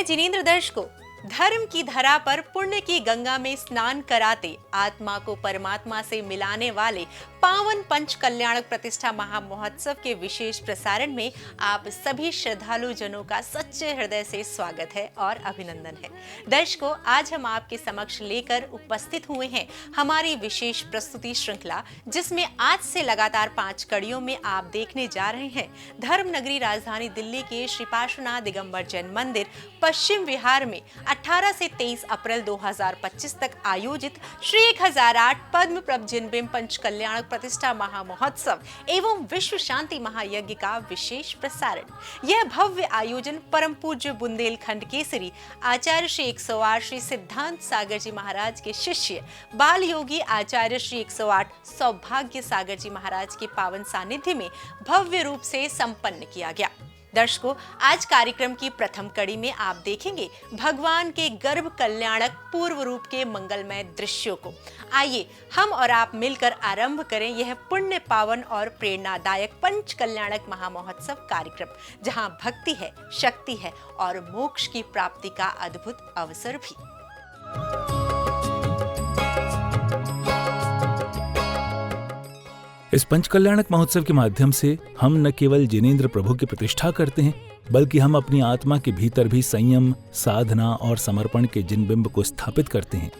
जय जिनेंद्र दर्शकों, धर्म की धरा पर पुण्य की गंगा में स्नान कराते आत्मा को परमात्मा से मिलाने वाले पावन पंच कल्याणक प्रतिष्ठा महामहोत्सव के विशेष प्रसारण में आप सभी श्रद्धालु जनों का सच्चे हृदय से स्वागत है और अभिनंदन है। दर्शकों, आज हम आपके समक्ष लेकर उपस्थित हुए हैं हमारी विशेष प्रस्तुति श्रृंखला, जिसमें आज से लगातार 5 कड़ियों में आप देखने जा रहे हैं धर्म नगरी राजधानी दिल्ली के श्री पार्श्वनाथ दिगंबर जैन मंदिर पश्चिम विहार में 18 से 23 अप्रैल 2025 तक आयोजित श्री 1008 पद्म प्रभ जिनबिंब पंच कल्याणक प्रतिष्ठा महामहोत्सव एवं विश्व शांति महायज्ञ का विशेष प्रसारण। यह भव्य आयोजन परम पूज्य बुंदेलखंड केसरी आचार्य श्री 108 श्री सिद्धांत सागर जी महाराज के शिष्य बाल योगी आचार्य श्री 108 सौभाग्य सागर जी महाराज के पावन सानिध्य में भव्य रूप से संपन्न किया गया। दर्शकों, आज कार्यक्रम की प्रथम कड़ी में आप देखेंगे भगवान के गर्भ कल्याणक पूर्व रूप के मंगलमय दृश्यों को। आइए हम और आप मिलकर आरंभ करें यह पुण्य पावन और प्रेरणादायक पंच कल्याणक महामहोत्सव कार्यक्रम, जहां भक्ति है, शक्ति है और मोक्ष की प्राप्ति का अद्भुत अवसर भी। इस पंच कल्याणक महोत्सव के माध्यम से हम न केवल जिनेंद्र प्रभु की प्रतिष्ठा करते हैं, बल्कि हम अपनी आत्मा के भीतर भी संयम, साधना और समर्पण के जिनबिंब को स्थापित करते हैं।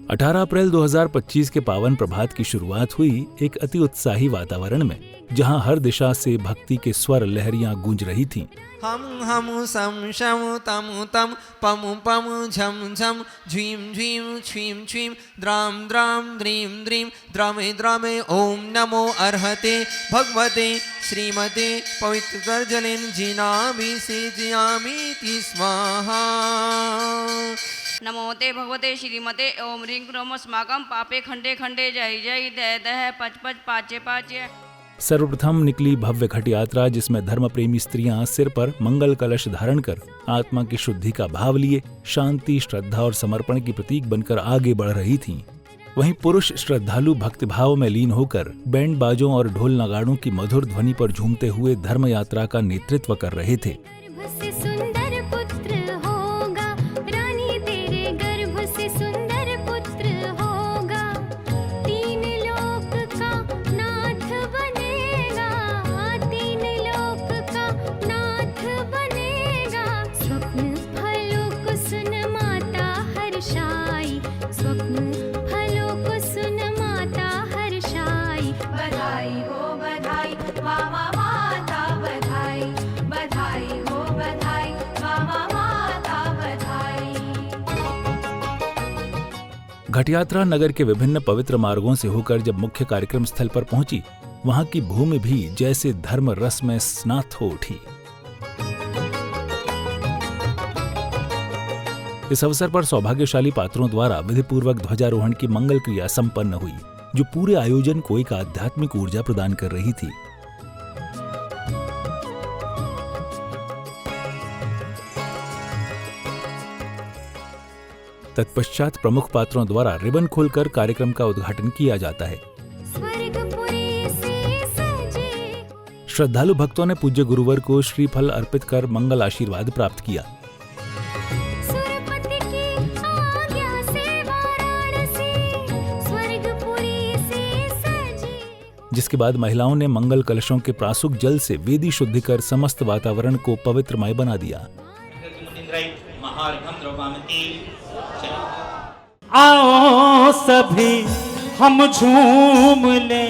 18 अप्रैल 2025 के पावन प्रभात की शुरुआत हुई एक अति उत्साही वातावरण में, जहां हर दिशा से भक्ति के स्वर लहरियां गूंज रही थीं। हम सम शम तम तम पम पम झम झम झीम झीम छीम छीम द्राम द्राम द्रीम द्रीम द्रामे द्रामे ओम नमो अर्हते भगवते श्रीमते पवित्र गर्जलेन जिनाभिषेचयामि स्वाहा। नमो ते भगवते श्रीमते ओम ह्रीं क्रोमस्माकं पापे खंडे खंडे जय जय दय दह पच पच पाचे पाचे। सर्वप्रथम निकली भव्य घट यात्रा, जिसमें धर्म प्रेमी स्त्रियां सिर पर मंगल कलश धारण कर आत्मा की शुद्धि का भाव लिए शांति, श्रद्धा और समर्पण की प्रतीक बनकर आगे बढ़ रही थीं। वहीं पुरुष श्रद्धालु भक्तिभाव में लीन होकर बैंड बाजों और ढोल नगाड़ों की मधुर ध्वनि पर झूमते हुए धर्म यात्रा का नेतृत्व कर रहे थे। घट यात्रा नगर के विभिन्न पवित्र मार्गों से होकर जब मुख्य कार्यक्रम स्थल पर पहुंची, वहां की भूमि भी जैसे धर्म रस में स्नात हो उठी। इस अवसर पर सौभाग्यशाली पात्रों द्वारा विधिपूर्वक ध्वजारोहण की मंगल क्रिया संपन्न हुई, जो पूरे आयोजन को एक आध्यात्मिक ऊर्जा प्रदान कर रही थी। तत्पश्चात प्रमुख पात्रों द्वारा रिबन खोलकर कार्यक्रम का उद्घाटन किया जाता है। श्रद्धालु भक्तों ने पूज्य गुरुवर को श्रीफल अर्पित कर मंगल आशीर्वाद प्राप्त किया। जिसके बाद महिलाओं ने मंगल कलशों के प्रासुक जल से वेदी शुद्धि कर समस्त वातावरण को पवित्रमय बना दिया। आओ सभी हम झूम ले,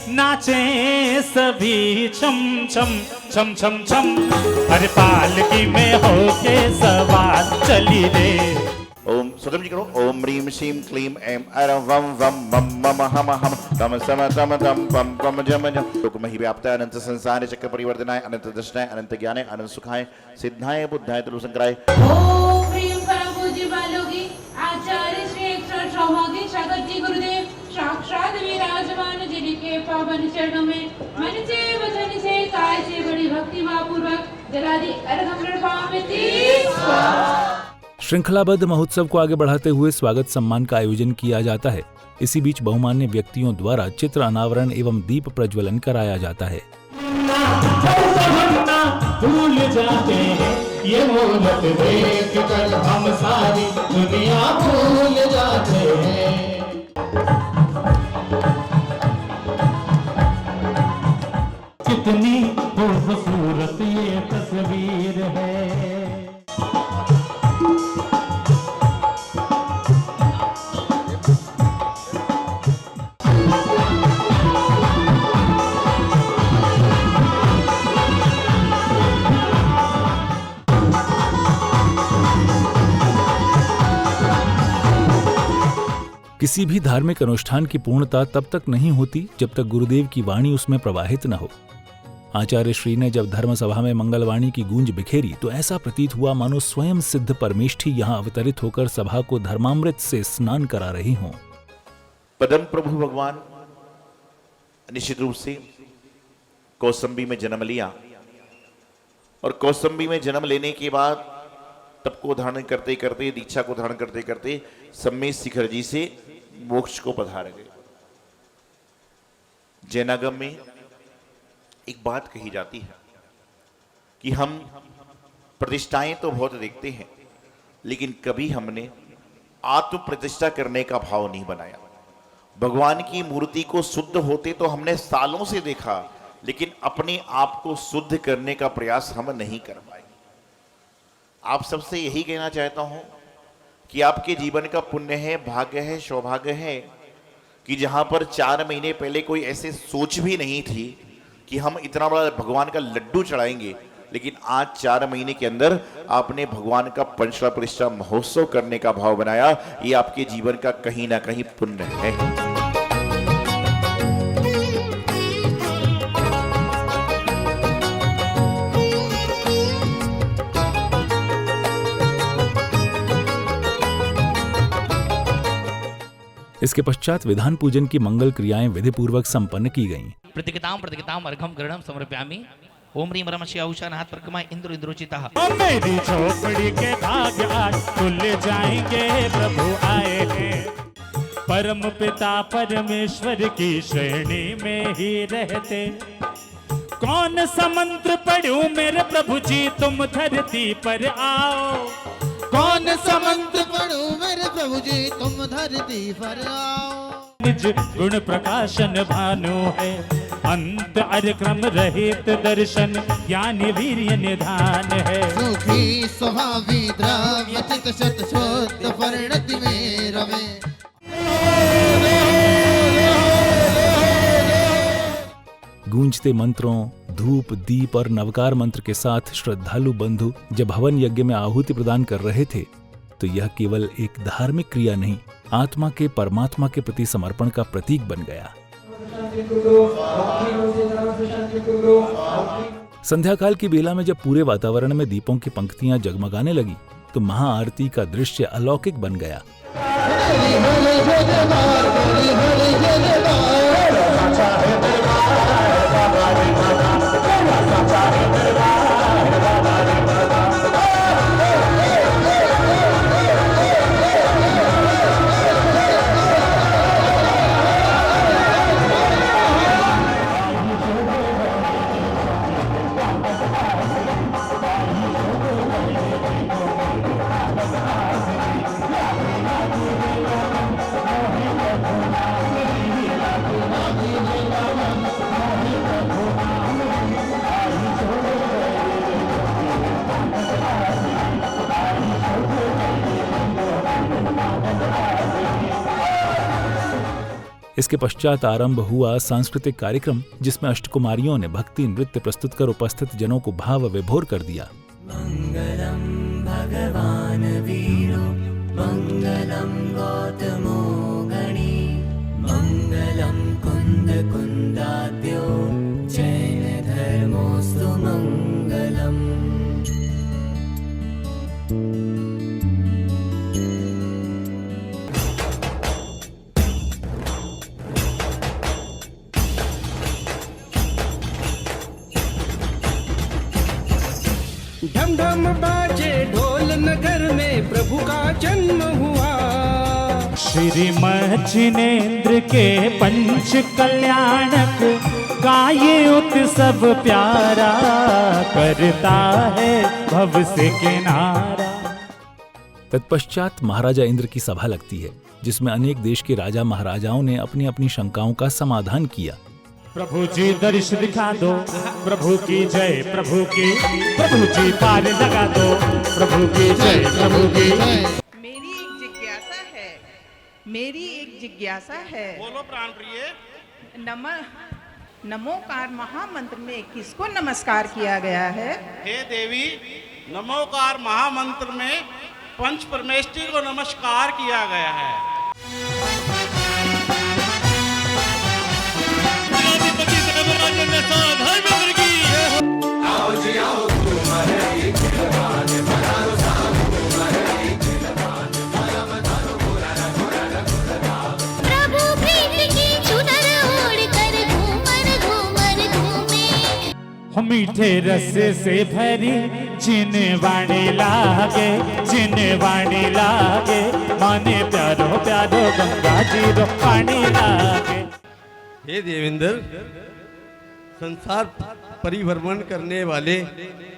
नाचे सभी छम छम छम छम छम, हर पालकी में होके सवार चली रे। ओम स्वतम जी करो। ओम ह्रीम श्रीम क्लीम ऐम अरम वम वम मम मम हम हम तम सम तम तम पम पम जम जम। लोकमहि व्याप्ताय अनंत संसारे चक्र परिवर्तनाय अनंत दर्शनाय अनंत ज्ञानाय अनंत सुखाय सिद्धाय बुद्धाय त्रिलोकशंकराय। ओम ह्रीं परम पूज्य बालोगी आचार्य श्री 108 सौभाग्य सागर जी गुरुदेव साक्षात विराजमान जिनके पावन चरणों में मन से वचन से काय से बड़ी भक्ति पूर्वक जलादि अर्घ स्वाहा। श्रृंखलाबद्ध महोत्सव को आगे बढ़ाते हुए स्वागत सम्मान का आयोजन किया जाता है। इसी बीच बहुमान्य व्यक्तियों द्वारा चित्र अनावरण एवं दीप प्रज्वलन कराया जाता है। जाते हैं, ये मूरत देख कर हम सारी दुनिया भूल जाते हैं। कितनी खूबसूरत ये तस्वीर है। किसी भी धार्मिक अनुष्ठान की पूर्णता तब तक नहीं होती जब तक गुरुदेव की वाणी उसमें प्रवाहित न हो। आचार्य श्री ने जब धर्म सभा में मंगलवाणी की गूंज बिखेरी तो ऐसा प्रतीत हुआ मानो स्वयं सिद्ध परमेष्ठी यहाँ अवतरित होकर सभा को धर्मामृत से स्नान करा रही हों। पदम प्रभु भगवान निश्चित रूप से कौसंबी में जन्म लिया और कौसंबी में जन्म लेने के बाद तप को धारण करते करते, दीक्षा को धारण करते करते सम्मेद शिखर जी से मोक्ष को पधार गए। जैनागम में एक बात कही जाती है कि हम प्रतिष्ठाएं तो बहुत देखते हैं, लेकिन कभी हमने आत्म प्रतिष्ठा करने का भाव नहीं बनाया। भगवान की मूर्ति को शुद्ध होते तो हमने सालों से देखा, लेकिन अपने आप को शुद्ध करने का प्रयास हम नहीं कर पाए। आप सबसे यही कहना चाहता हूं कि आपके जीवन का पुण्य है, भाग्य है, सौभाग्य है कि जहां पर 4 महीने पहले कोई ऐसे सोच भी नहीं थी कि हम इतना बड़ा भगवान का लड्डू चढ़ाएंगे, लेकिन आज 4 महीने के अंदर आपने भगवान का पंचला प्रतिष्ठा महोत्सव करने का भाव बनाया। ये आपके जीवन का कहीं ना कहीं पुण्य है। इसके पश्चात विधान पूजन की मंगल क्रियाएं विधि पूर्वक संपन्न की गईं। प्रतिगताम अर्घम गृणम समर्पयामि। ओम ह्रीं रमस्य औषान हाथ प्रकमा इंद्र इंद्रोचितः। मेरी झोपड़ी के भाग्य आज खुल जाएंगे, प्रभु आए हैं। परम पिता परमेश्वर की श्रेणी में ही रहते, कौन सा मंत्र पढ़ूं मेरे प्रभु जी तुम धरती पर आओ। कौन सा मंत्र पढ़ूं मेरे प्रभु जी तुम धरती पर आओ। निज गुण प्रकाशन भानु है, अंत अरक्रम रहित दर्शन, ज्ञानी वीर्य निधान है। सुखी स्वभावी द्रव्य चित शत शुद्ध परिणति में रवे। गूंजते मंत्रों, धूप, दीप और नवकार मंत्र के साथ श्रद्धालु बंधु जब हवन यज्ञ में आहुति प्रदान कर रहे थे तो यह केवल एक धार्मिक क्रिया नहीं, आत्मा के परमात्मा के प्रति समर्पण का प्रतीक बन गया। संध्याकाल की बेला में जब पूरे वातावरण में दीपों की पंक्तियां जगमगाने लगी तो महाआरती का दृश्य अलौकिक बन गया। इसके पश्चात आरंभ हुआ सांस्कृतिक कार्यक्रम जिसमें अष्टकुमारियों ने भक्ति नृत्य प्रस्तुत कर उपस्थित जनों को भाव विभोर कर दिया। मंगलम भगवान वीरो मंगलम गौतमो गणी मंगलम कुंद कुंदाद्यो जैन धर्मोस्तु मंगलम। ढम ढम बाजे ढोल नगर में प्रभु का जन्म हुआ। श्री जिनेंद्र के पंच कल्याणक गाये उत्सव प्यारा, करता है भव से किनारा। तत्पश्चात महाराजा इंद्र की सभा लगती है, जिसमें अनेक देश के राजा महाराजाओं ने अपनी अपनी शंकाओं का समाधान किया। प्रभु जी दर्श दिखा दो, प्रभु की जय, प्रभु की, प्रभु जी पार लगा दो, प्रभु की जय, प्रभु की जय। मेरी एक जिज्ञासा है, मेरी एक जिज्ञासा है। बोलो प्राण प्रिय। नमोकार महामंत्र में किसको नमस्कार किया गया है? हे देवी, नमोकार महामंत्र में पंच परमेष्ठी को नमस्कार किया गया है। आओ जी आओ तुम्हारे खिलवाने बनारो साहब तुम्हारे खिलवाने बनारो प्रभु प्रीत की चुनर ओढ़कर घूमर घूमर घूमे। हम मीठे रस से भरी जिनवाणी लागे, जिनवाणी लागे, माने प्यारो प्यारो गंगा जी रो पानी लागे। हे देवेंद्र, संसार परिभ्रमण करने वाले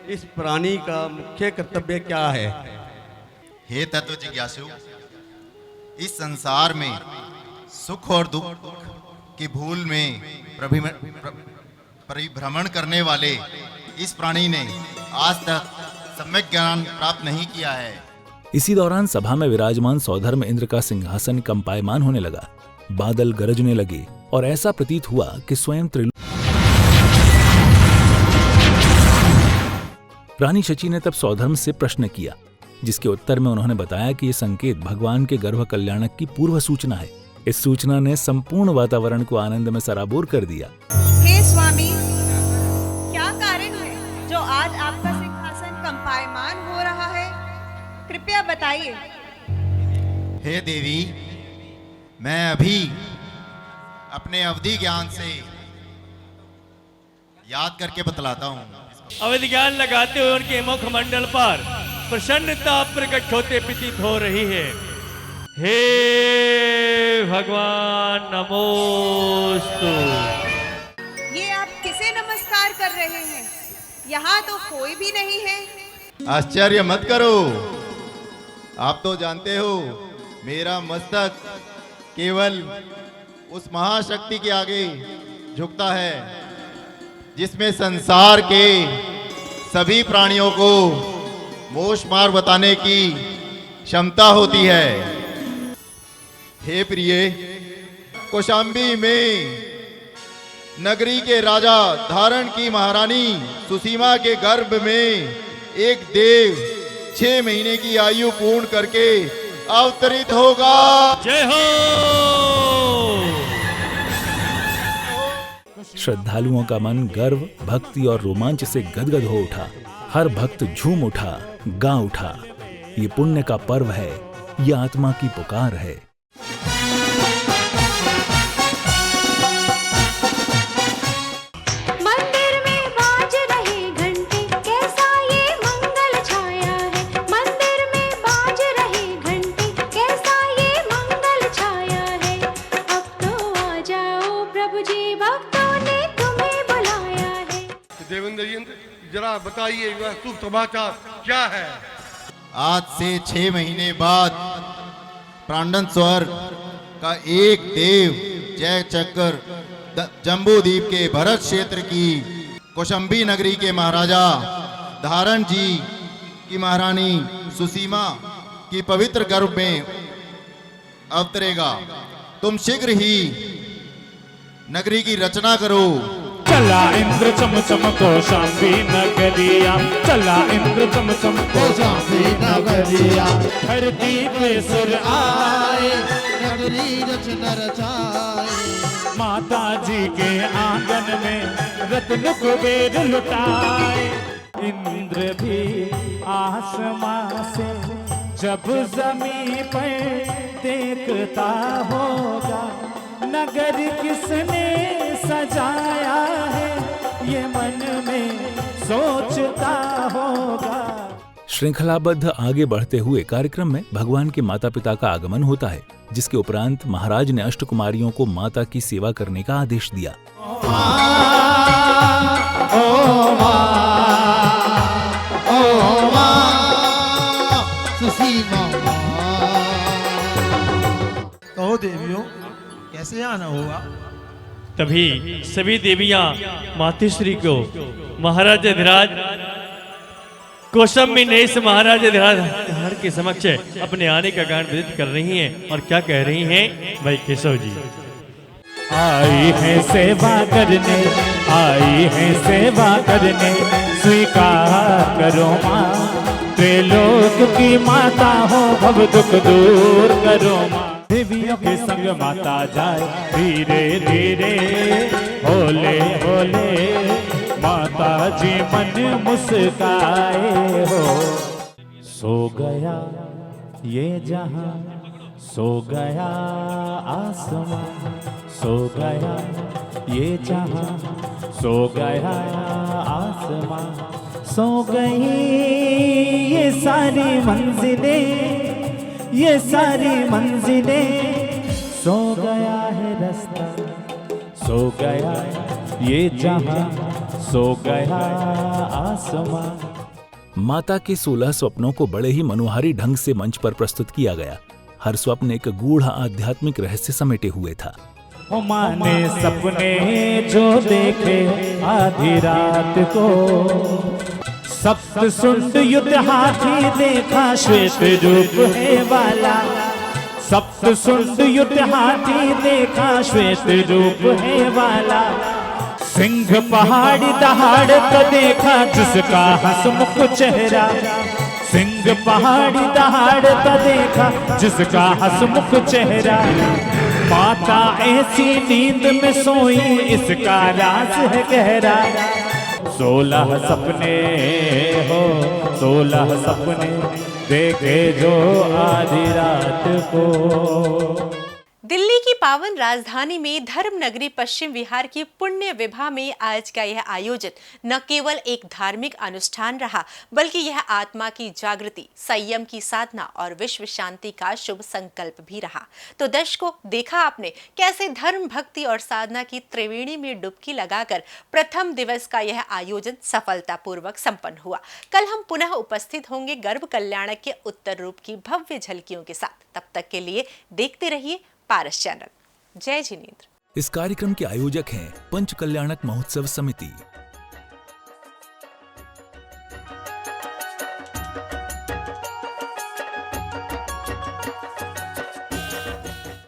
इस प्राणी का मुख्य कर्तव्य क्या है? हे तत्व जिज्ञासु, इस संसार में सुख और दुख की भूल में परिभ्रमण करने वाले इस प्राणी ने आज तक सम्यक ज्ञान प्राप्त नहीं किया है। इसी दौरान सभा में विराजमान सौधर्म इंद्र का सिंहासन कंपायमान होने लगा, बादल गरजने लगे और ऐसा प्रतीत हुआ कि स्वयं रानी शची ने तब सौधर्म से प्रश्न किया, जिसके उत्तर में उन्होंने बताया कि यह संकेत भगवान के गर्भ कल्याणक की पूर्व सूचना है। इस सूचना ने संपूर्ण वातावरण को आनंद में सराबोर कर दिया। हे स्वामी, क्या कारण है जो आज आपका सिंहासन कंपायमान हो रहा है? कृपया बताइए। हे देवी, मैं अभी अपने अवधि ज्ञान से याद करके बतलाता हूँ। अवधि ज्ञान लगाते हुए उनके मुखमंडल पर प्रसन्नता प्रकट होते प्रतीत हो रही है। हे भगवान नमोस्तु। ये आप किसे नमस्कार कर रहे हैं? यहाँ तो कोई भी नहीं है। आश्चर्य मत करो, आप तो जानते हो मेरा मस्तक केवल उस महाशक्ति के आगे झुकता है जिसमें संसार के सभी प्राणियों को मोक्ष मार्ग बताने की क्षमता होती है। हे प्रिय, कौशाम्बी में नगरी के राजा धारण की महारानी सुसीमा के गर्भ में एक देव 6 महीने की आयु पूर्ण करके अवतरित होगा। जय हो। श्रद्धालुओं का मन गर्व, भक्ति और रोमांच से गदगद हो उठा। हर भक्त झूम उठा, गा उठा। ये पुण्य का पर्व है, ये आत्मा की पुकार है। मंदिर में बाज रहे घंटे, कैसा ये मंगल छाया है। मंदिर में बाज रहे घंटे, कैसा ये मंगल छाया है। अब तो आ जाओ प्रभु जी, भक्तों ने तुम्हें बुलाया है। देवेंद्र जी, जरा बताइए यह शुभ समाचार क्या है? आज से 6 महीने बाद प्रांडन स्वर्ग का एक देव जय चक्कर जम्बूद्वीप के भरत क्षेत्र की कौशाम्बी नगरी के महाराजा धारण जी की महारानी सुसीमा की पवित्र गर्भ में अवतरेगा। तुम शीघ्र ही नगरी की रचना करो। चला इंद्र चम चम कौशाम्बी नगरिया, चला इंद्र चम चम कौशाम्बी नगरिया। धरती पे सुर आए, नगरी रचना रचाए। माता जी के आंगन में रत्न कुबेर लुटाए। इंद्र भी आसमां से जब जमीन पर देखता होगा, नगर किसने सजाया है ये मन में सोचता होगा। श्रृंखलाबद्ध आगे बढ़ते हुए कार्यक्रम में भगवान के माता पिता का आगमन होता है, जिसके उपरांत महाराज ने अष्टकुमारियों को माता की सेवा करने का आदेश दिया। कहो देवियों, कैसे आना होगा? तभी सभी देवियां मातृश्री को महाराज अधिराज कौशम्बी ने इस महाराज अधिराज के समक्ष अपने आने का कारण विदित कर रही हैं और क्या कह रही हैं भाई केशव जी। आई है सेवा करने, आई है सेवा करने, स्वीकार करो माँ, त्रिलोक की माता हो, भव दुख दूर करो माँ। देवियों के संग माता जाए धीरे धीरे, होले होले, माता जी मन मुस्काए हो। सो गया ये जहां, सो गया आसमां, सो गया ये जहां, सो गया आसमां, सो गई ये सारी मंजिलें, ये सारी मंजिलें, सो गया है रास्ता, सो गया ये जहां, सो गया आसमां। माता के 16 स्वप्नों को बड़े ही मनोहारी ढंग से मंच पर प्रस्तुत किया गया। हर स्वप्न एक गूढ़ आध्यात्मिक रहस्य समेटे हुए था। माँ ने सपने जो देखे आधी रात को, सप्त सुंड युद्ध हाथी देखा श्वेत रूप है वाला, सप्त सुंड युद्ध हाथी देखा श्वेत रूप है वाला, सिंह पहाड़ी दहाड़ता देखा जिसका हंसमुख चेहरा, सिंह पहाड़ी दहाड़ता देखा जिसका हंसमुख चेहरा, माता ऐसी नींद में सोई इसका राज है गहरा। 16 सपने हो, 16 सपने देखे जो आधी रात को। दिल्ली की पावन राजधानी में धर्म नगरी पश्चिम विहार की पुण्य विभा में आज का यह आयोजन न केवल एक धार्मिक अनुष्ठान रहा, बल्कि यह आत्मा की जागृति, संयम की साधना और विश्व शांति का शुभ संकल्प भी रहा। तो दर्शकों, देखा आपने कैसे धर्म, भक्ति और साधना की त्रिवेणी में डुबकी लगाकर प्रथम दिवस का यह आयोजन सफलतापूर्वक संपन्न हुआ। कल हम पुनः उपस्थित होंगे गर्भ कल्याणक के उत्तर रूप की भव्य झलकियों के साथ। तब तक के लिए देखते रहिए पारस चैनल। जय जिनेंद्र। इस कार्यक्रम के आयोजक हैं पंच कल्याणक महोत्सव समिति।